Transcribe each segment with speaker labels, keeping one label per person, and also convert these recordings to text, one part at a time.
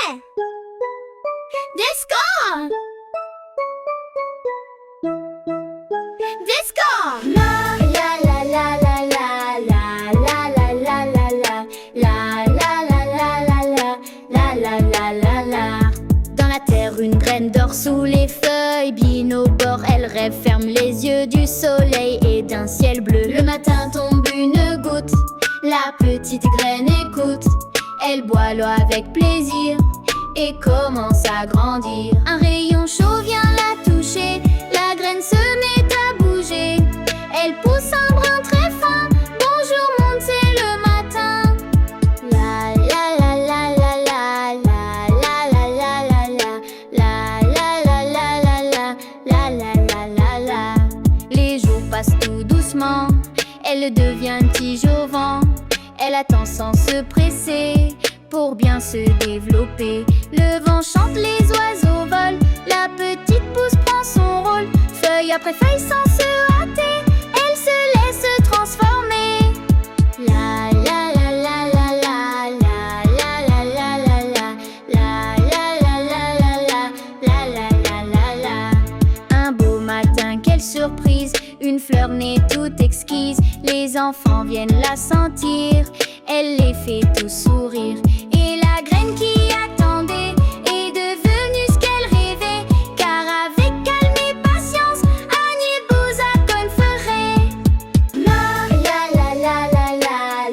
Speaker 1: Disco! Disco! La la la la la la la la la la la la la la la la la la la la. Dans la terre, une graine dort sous les feuilles. Bien au bord, elle rêve, ferme les yeux du soleil et d'un ciel bleu. Le matin tombe une goutte. La petite graine écoute. Elle boit l'eau avec plaisir et commence à grandir. Un rayon chaud vient la toucher. La graine se met à bouger. Elle pousse un brin très fin. Bonjour monde, c'est le matin. La la la la la la la la la la la la la la la la la la la. Les jours passent tout doucement. Elle devient tige au vent. Elle attend sans se presser pour bien se développer. Le vent chante, les oiseaux volent. La petite pousse prend son rôle. Feuille après feuille sans se hâter, elle se laisse transformer. La la la la la la la la la la la la la la la la la. Un beau matin, quelle surprise! Une fleur née toute exquise. Les enfants viennent la sentir. Elle les fait tous sourire. Et la graine qui attendait est devenue ce qu'elle rêvait. Car avec calme et patience, Agnier Bouzakon ferait. La la la la la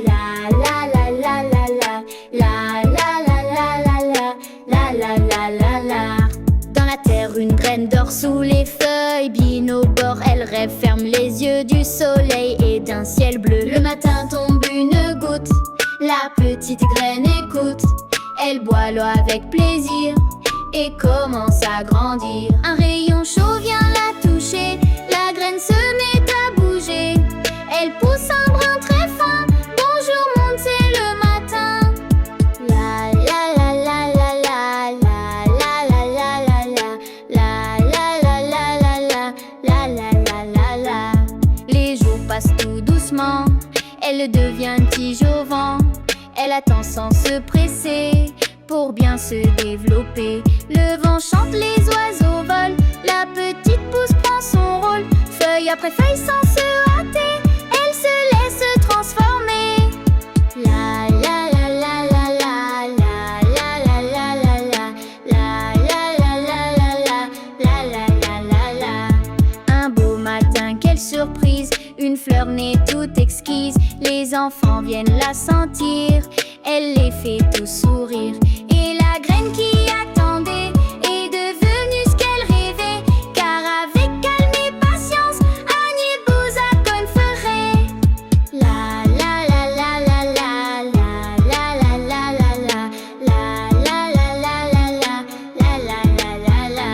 Speaker 1: la la la la la la la la la la. Dans la terre, une graine dort sous les feuilles. Bien au bord, elle rêve, ferme les yeux du soleil et d'un ciel bleu. Le matin tombe une goutte. La petite graine écoute. Elle boit l'eau avec plaisir et commence à grandir. Un rayon chaud vient la toucher. La graine se met à bouger. Elle pousse un brin très fin. Bonjour monde, c'est le matin. La la la la la la la la la la la la la la la. Les jours passent tout doucement. Elle devient tige au vent. Elle attend sans se presser pour bien se développer. Le vent chante, les oiseaux volent. La petite pousse prend son rôle. Feuille après feuille sans se hâter, elle se laisse transformer. La la la la la la la la la la la la la la la. Un beau matin, quelle surprise! Une fleur née toute exquise. Les enfants viennent la sentir. Elle les fait tous sourire. Et la graine qui attendait est devenue ce qu'elle rêvait. Car avec calme et patience, Agnier Bouzakon ferait. La la la la la la la la la la la la la la la la.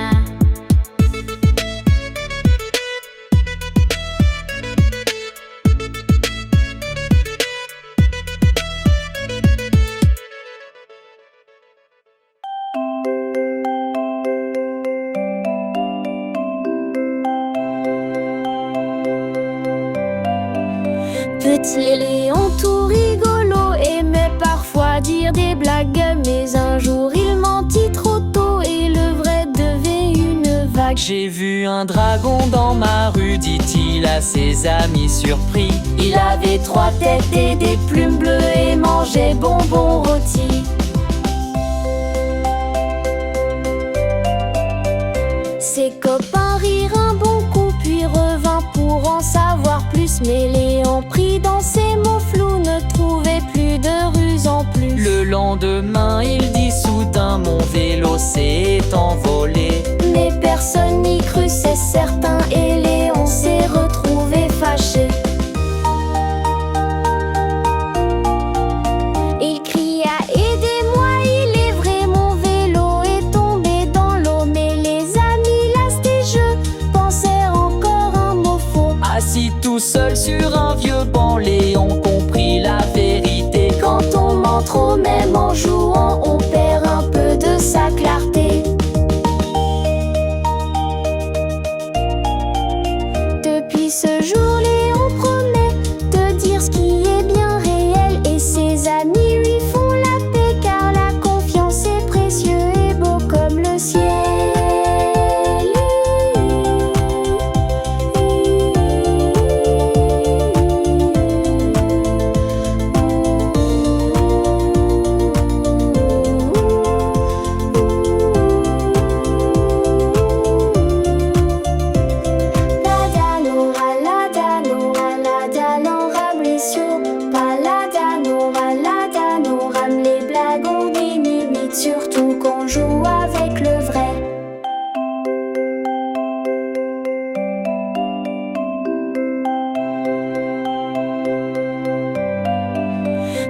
Speaker 1: Petit Léon tout rigolo aimait parfois dire des blagues. Mais un jour il mentit trop tôt et le vrai devait une vague.
Speaker 2: J'ai vu un dragon dans ma rue, dit-il à ses amis surpris.
Speaker 1: Il avait 3 têtes et des plumes bleues et mangeait bonbons rôtis. Ses copains rirent un bon coup puis revint pour en savoir plus. Mais Léon pris dans ses mots flous ne trouvait plus de ruse en plus.
Speaker 2: Le lendemain il dit soudain, mon vélo s'est envolé.
Speaker 1: Mais personne n'y crut, c'est certain, et Léon s'est retrouvé fâché. Il cria « Aidez-moi, il est vrai, mon vélo est tombé dans l'eau ». Mais les amis lastés, je pensais encore un mot faux.
Speaker 2: Assis tout seul sur un vieux banc, Léon comprit la vérité.
Speaker 1: Quand on ment trop, même en jouant, on perd un peu de sa clarté. Depuis ce jour, Léon promet de dire ce qui est bien réel. Et ses amis lui font la paix car la confiance est précieuse. limite, surtout qu'on joue avec le vrai.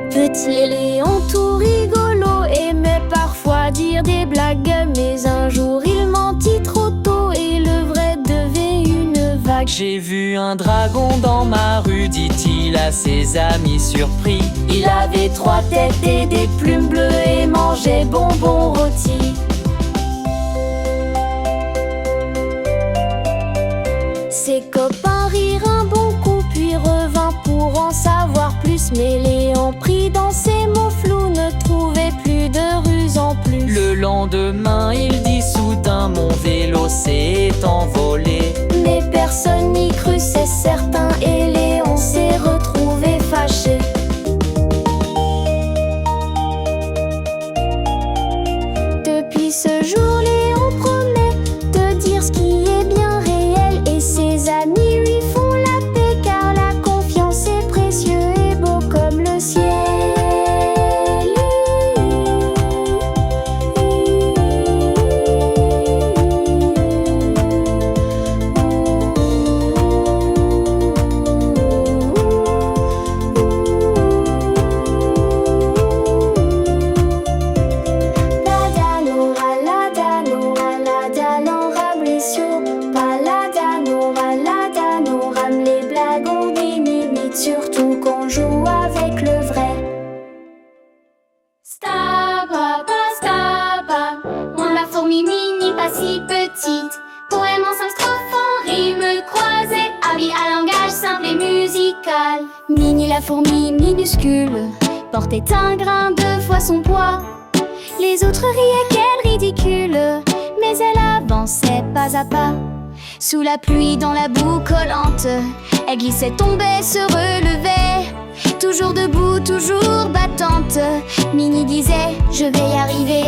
Speaker 1: Petit Léon tout rigolo aimait parfois dire des blagues, mais un jour il mentit trop tôt et le vrai devait une vague.
Speaker 2: J'ai vu un dragon dans ma rue, dit-il à ses amis surpris.
Speaker 1: Il avait 3 têtes et des plumes bleues et mangeait bonbons rôtis. Ses copains rirent un bon coup puis revint pour en savoir plus. Mais Léon pris dans ses mots flous ne trouvait plus de ruse en plus.
Speaker 2: Le lendemain il dit soudain mon vélo s'est envolé.
Speaker 1: Mais personne n'y crut, c'est certain, et Léon s'est retrouvé fâché. Depuis ce jour, Léon promet de dire ce qui est bien réel, et ses amis lui font la paix car la confiance est précieux et beau comme le ciel. Surtout qu'on joue avec le vrai. Staba, moi ma fourmi mini pas si petite. Poème en 5 strophes en rime croisée, habit à langage simple et musical. Mini la fourmi minuscule portait un grain 2 fois son poids. Les autres riaient, quelle ridicule, mais elle avançait pas à pas. Sous la pluie, dans la boue collante, elle glissait, tombait, se relevait. Toujours debout, toujours battante, Mini disait, je vais y arriver.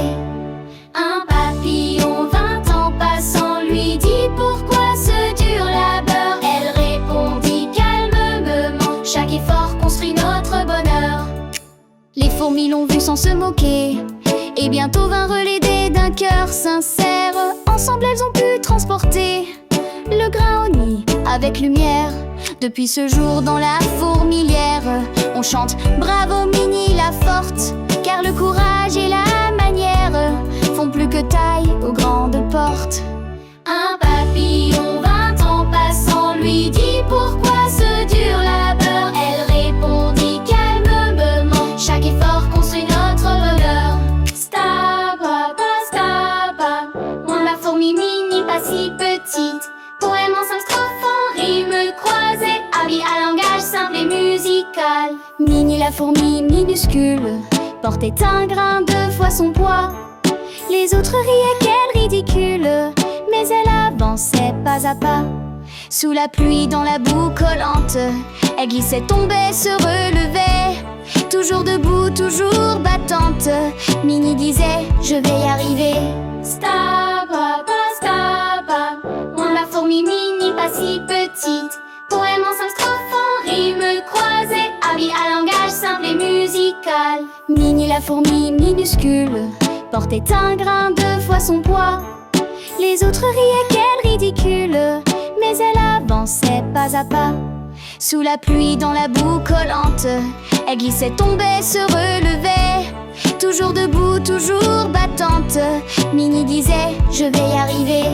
Speaker 1: Un papillon 20 ans passant lui dit, pourquoi ce dur labeur? Elle répondit calmement, chaque effort construit notre bonheur. Les fourmis l'ont vu sans se moquer, et bientôt vinrent l'aider d'un cœur sincère. Ensemble elles ont pu transporter le grain au nid avec lumière. Depuis ce jour dans la fourmilière, on chante bravo Mini la forte, car le courage et la manière font plus que taille aux grandes portes. Un papillon 20 ans passant lui dit, pourquoi ce dur labeur? Elle répondit calmement, chaque effort construit notre bonheur. Staba, moi ma fourmi Mini pas si petite. Poème en 5 strophes en rime croisée, habit à langage simple et musical. Mini la fourmi minuscule portait un grain 2 fois son poids. Les autres riaient, quelle ridicule, mais elle avançait pas à pas. Sous la pluie, dans la boue collante, elle glissait, tombait, se relevait. Toujours debout, toujours battante, Mini disait, je vais y arriver. Staba, moi ma fourmi Mini pas si petite. Poème en 5 strophes en rime croisée, habit à langage simple et musical. Mini la fourmi minuscule portait un grain 2 fois son poids. Les autres riaient, quelle ridicule, mais elle avançait pas à pas. Sous la pluie, dans la boue collante, elle glissait, tombait, se relevait. Toujours debout, toujours battante, Mini disait, je vais y arriver.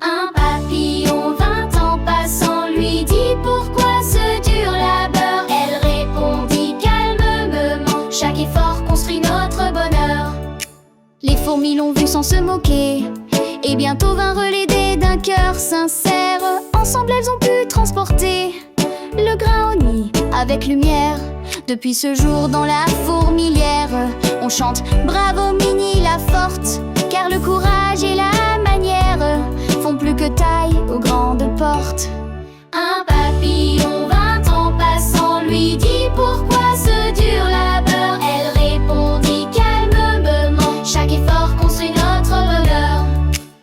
Speaker 1: Un papillon 20 ans passant lui dit, pourquoi ce dur labeur? Elle répondit calmement, chaque effort construit notre bonheur. Les fourmis l'ont vu sans se moquer, et bientôt vinrent l'aider d'un cœur sincère. Ensemble elles ont pu transporter le grain au nid avec lumière. Depuis ce jour dans la fourmilière, on chante bravo Mini la forte, car le courage et la manière font plus que taille aux grandes portes. Un papillon 20 ans passant lui dit, pourquoi ce dur labeur? Elle répondit calmement, chaque effort construit notre bonheur.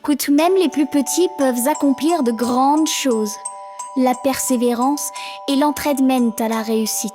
Speaker 1: Que tout même les plus petits peuvent accomplir de grandes choses. La persévérance et l'entraide mènent à la réussite.